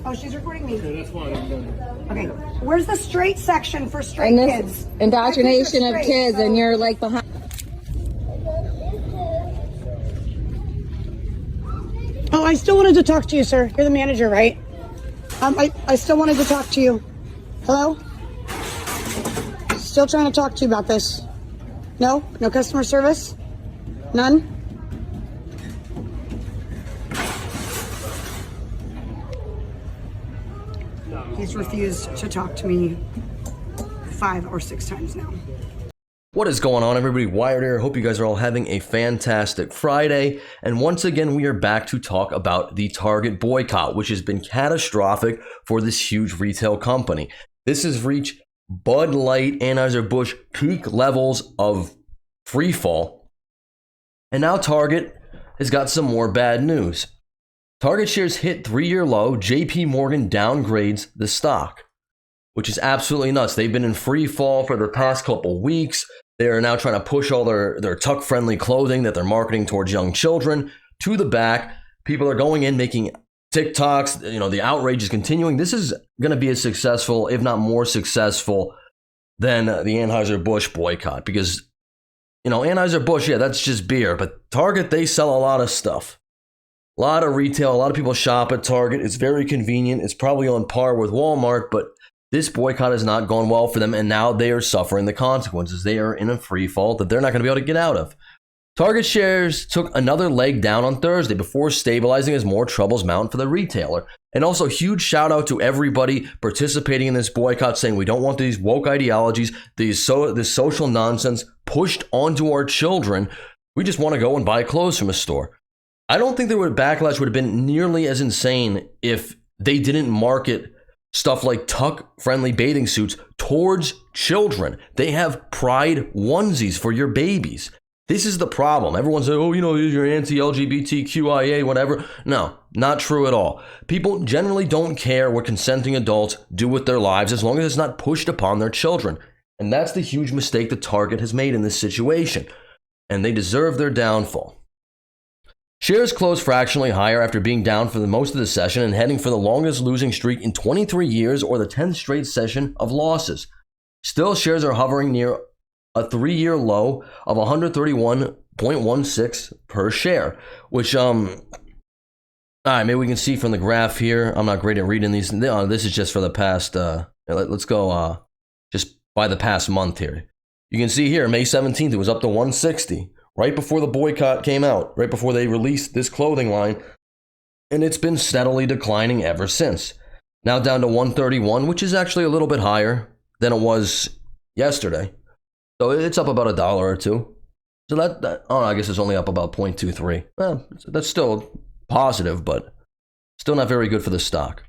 Oh, she's recording me. Okay, that's fine. Okay, where's the straight section for straight and this kids? indoctrination of kids, and you're like behind. Oh, I still wanted to talk to you, sir. You're the manager, right? I still wanted to talk to you. Hello? Still trying to talk to you about this. No? No customer service? None? He's refused to talk to me 5 or 6 times now. What is going on, everybody? Wired here. Hope you guys are all having a fantastic Friday. And once again, we are back to talk about the Target boycott, which has been catastrophic for this huge retail company. This has reached Bud Light, Anheuser-Busch peak levels of free fall. And now Target has got some more bad news. Target shares hit 3-year low. JP Morgan downgrades the stock, which is absolutely nuts. They've been in free fall for the past couple weeks. They are now trying to push all their tuck-friendly clothing that they're marketing towards young children to the back. People are going in, making TikToks. You know, the outrage is continuing. This is going to be as successful, if not more successful, than the Anheuser-Busch boycott. Because, you know, Anheuser-Busch, yeah, that's just beer. But Target, they sell a lot of stuff. A lot of retail. A lot of people shop at Target. It's very convenient. It's probably on par with Walmart, but this boycott has not gone well for them, and now they are suffering the consequences. They are in a free fall that they're not going to be able to get out of. Target shares took another leg down on Thursday before stabilizing as more troubles mount for the retailer. And also, huge shout out to everybody participating in this boycott, saying we don't want these woke ideologies, this social nonsense pushed onto our children. We just want to go and buy clothes from a store. I don't think backlash would have been nearly as insane if they didn't market stuff like tuck-friendly bathing suits towards children. They have pride onesies for your babies. This is the problem. Everyone's like, oh, you know, you're anti-LGBTQIA, whatever. No, not true at all. People generally don't care what consenting adults do with their lives as long as it's not pushed upon their children. And that's the huge mistake that Target has made in this situation. And they deserve their downfall. Shares closed fractionally higher after being down for most of the session and heading for the longest losing streak in 23 years or the 10th straight session of losses. Still, shares are hovering near a 3-year low of 131.16 per share, which, all right, maybe we can see from the graph here. I'm not great at reading these. This is just for the past, let's go just by the past month here. You can see here, May 17th, it was up to 160. Right before the boycott came out, right before they released this clothing line, and it's been steadily declining ever since. Now down to 131, which is actually a little bit higher than it was yesterday. So it's up about $1 or $2. So I guess it's only up about 0.23. Well, that's still positive, but still not very good for the stock.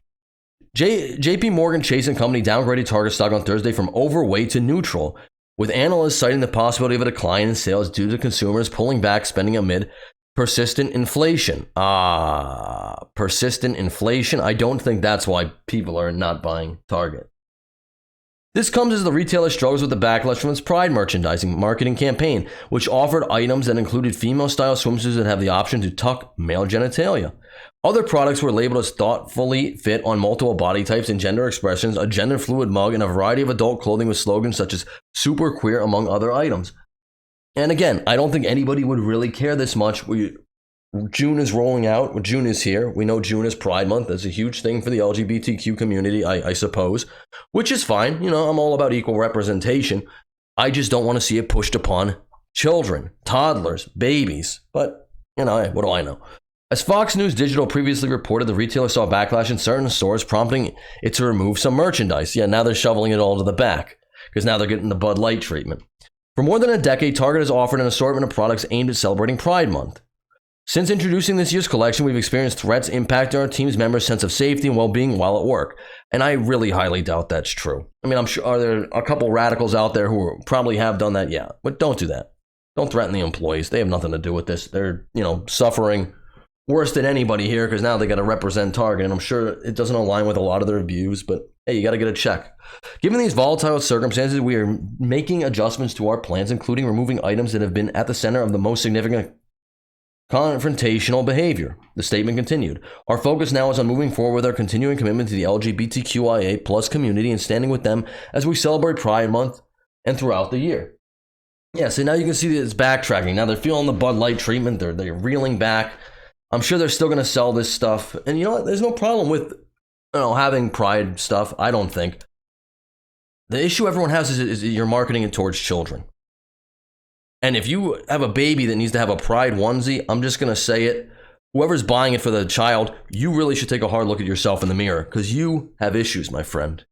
JP Morgan Chase & Company downgraded Target stock on Thursday from overweight to neutral, with analysts citing the possibility of a decline in sales due to consumers pulling back spending amid persistent inflation. Persistent inflation? I don't think that's why people are not buying Target. This comes as the retailer struggles with the backlash from its Pride merchandising marketing campaign, which offered items that included female-style swimsuits that have the option to tuck male genitalia. Other products were labeled as thoughtfully fit on multiple body types and gender expressions, a gender-fluid mug, and a variety of adult clothing with slogans such as super queer, among other items. And again, I don't think anybody would really care this much. June is rolling out. June is here. We know June is Pride Month. That's a huge thing for the LGBTQ community, I suppose, which is fine. You know, I'm all about equal representation. I just don't want to see it pushed upon children, toddlers, babies. But, you know, hey, what do I know? As Fox News Digital previously reported, the retailer saw backlash in certain stores, prompting it to remove some merchandise. Yeah, now they're shoveling it all to the back, because now they're getting the Bud Light treatment. For more than a decade, Target has offered an assortment of products aimed at celebrating Pride Month. Since introducing this year's collection, we've experienced threats impacting our team's members' sense of safety and well-being while at work. And I really highly doubt that's true. I mean, I'm sure are there a couple radicals out there who probably have done that? Yeah, but don't do that. Don't threaten the employees. They have nothing to do with this. They're, you know, suffering worse than anybody here because now they got to represent Target. And I'm sure it doesn't align with a lot of their views, but hey, you got to get a check. Given these volatile circumstances, we are making adjustments to our plans, including removing items that have been at the center of the most significant confrontational behavior. The statement continued. Our focus now is on moving forward with our continuing commitment to the LGBTQIA plus community and standing with them as we celebrate Pride Month and throughout the year. Yeah, so now you can see that it's backtracking. Now they're feeling the Bud Light treatment. They're reeling back. I'm sure they're still going to sell this stuff. And you know what? There's no problem with having Pride stuff, I don't think. The issue everyone has is you're marketing it towards children. And if you have a baby that needs to have a Pride onesie, I'm just going to say it. Whoever's buying it for the child, you really should take a hard look at yourself in the mirror because you have issues, my friend.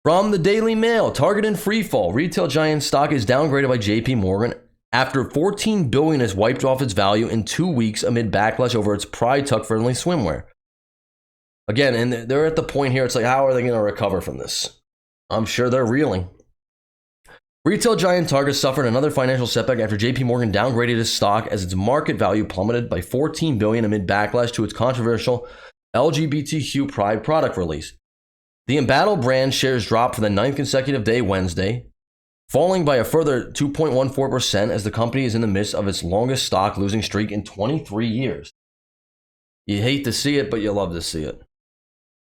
From the Daily Mail, Target in freefall. Retail giant stock is downgraded by JP Morgan after $14 billion has wiped off its value in 2 weeks amid backlash over its Pride tuck-friendly swimwear. Again, and they're at the point here, it's like, how are they going to recover from this? I'm sure they're reeling. Retail giant Target suffered another financial setback after JP Morgan downgraded its stock as its market value plummeted by $14 billion amid backlash to its controversial LGBTQ Pride product release. The embattled brand shares dropped for the 9th consecutive day Wednesday, falling by a further 2.14% as the company is in the midst of its longest stock losing streak in 23 years. You hate to see it, but you love to see it.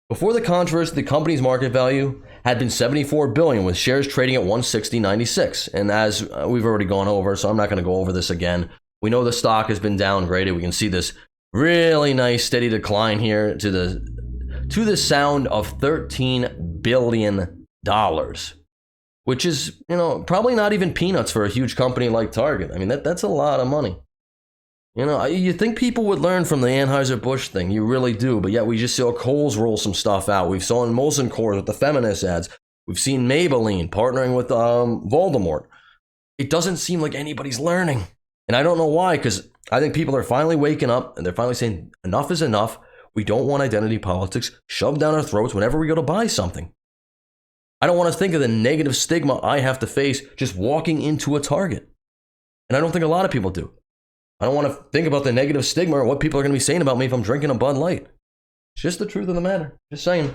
Before the controversy, the company's market value had been $74 billion, with shares trading at $160.96. And as we've already gone over, so I'm not going to go over this again. We know the stock has been downgraded. We can see this really nice steady decline here to the sound of $13 billion, which is, probably not even peanuts for a huge company like Target. I mean, that's a lot of money. You think people would learn from the Anheuser-Busch thing. You really do. But yet we just saw Kohl's roll some stuff out. We've seen Molson Coors with the feminist ads. We've seen Maybelline partnering with Voldemort. It doesn't seem like anybody's learning. And I don't know why, because I think people are finally waking up and they're finally saying enough is enough. We don't want identity politics shoved down our throats whenever we go to buy something. I don't want to think of the negative stigma I have to face just walking into a Target. And I don't think a lot of people do. I don't want to think about the negative stigma or what people are going to be saying about me if I'm drinking a Bud Light. It's just the truth of the matter. Just saying.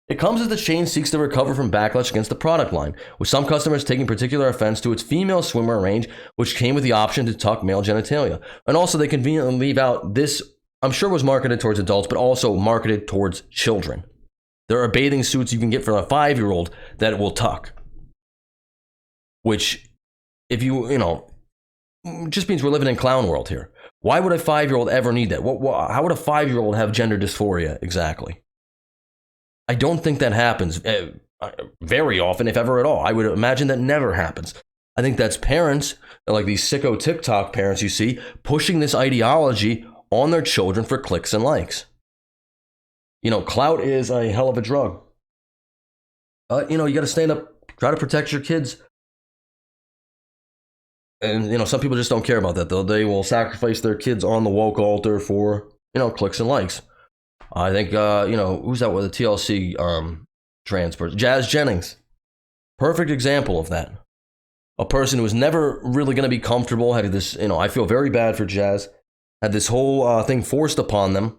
It comes as the chain seeks to recover from backlash against the product line, with some customers taking particular offense to its female swimwear range, which came with the option to tuck male genitalia. And also they conveniently leave out this, I'm sure was marketed towards adults, but also marketed towards children. There are bathing suits you can get for a 5-year-old that will tuck. Which, if just means we're living in clown world here. Why would a 5-year-old ever need that? How would a 5-year-old have gender dysphoria exactly? I don't think that happens very often, if ever at all. I would imagine that never happens. I think that's parents, like these sicko TikTok parents you see, pushing this ideology on their children for clicks and likes. Clout is a hell of a drug. You got to stand up, try to protect your kids. And, some people just don't care about that. They will sacrifice their kids on the woke altar for, clicks and likes. I think, who's that with the TLC trans person? Jazz Jennings. Perfect example of that. A person who was never really going to be comfortable, had this, I feel very bad for Jazz, had this whole thing forced upon them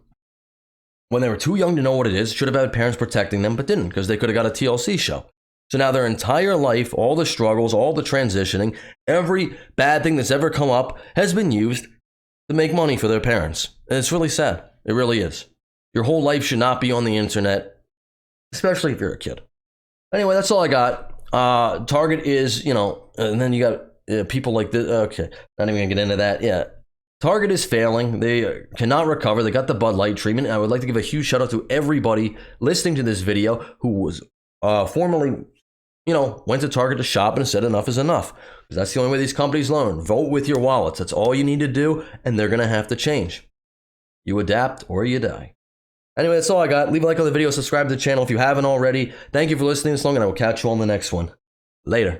when they were too young to know what it is. Should have had parents protecting them, but didn't, because they could have got a TLC show. So now their entire life, all the struggles, all the transitioning, every bad thing that's ever come up has been used to make money for their parents. And it's really sad. It really is. Your whole life should not be on the internet, especially if you're a kid. Anyway, that's all I got. Target is, and then you got people like this. Okay, not even going to get into that. Yeah. Target is failing. They cannot recover. They got the Bud Light treatment. I would like to give a huge shout out to everybody listening to this video who was formerly went to Target to shop and said enough is enough. Because that's the only way these companies learn. Vote with your wallets. That's all you need to do, and they're going to have to change. You adapt or you die. Anyway, that's all I got. Leave a like on the video, subscribe to the channel if you haven't already. Thank you for listening this long, and I will catch you on the next one. Later.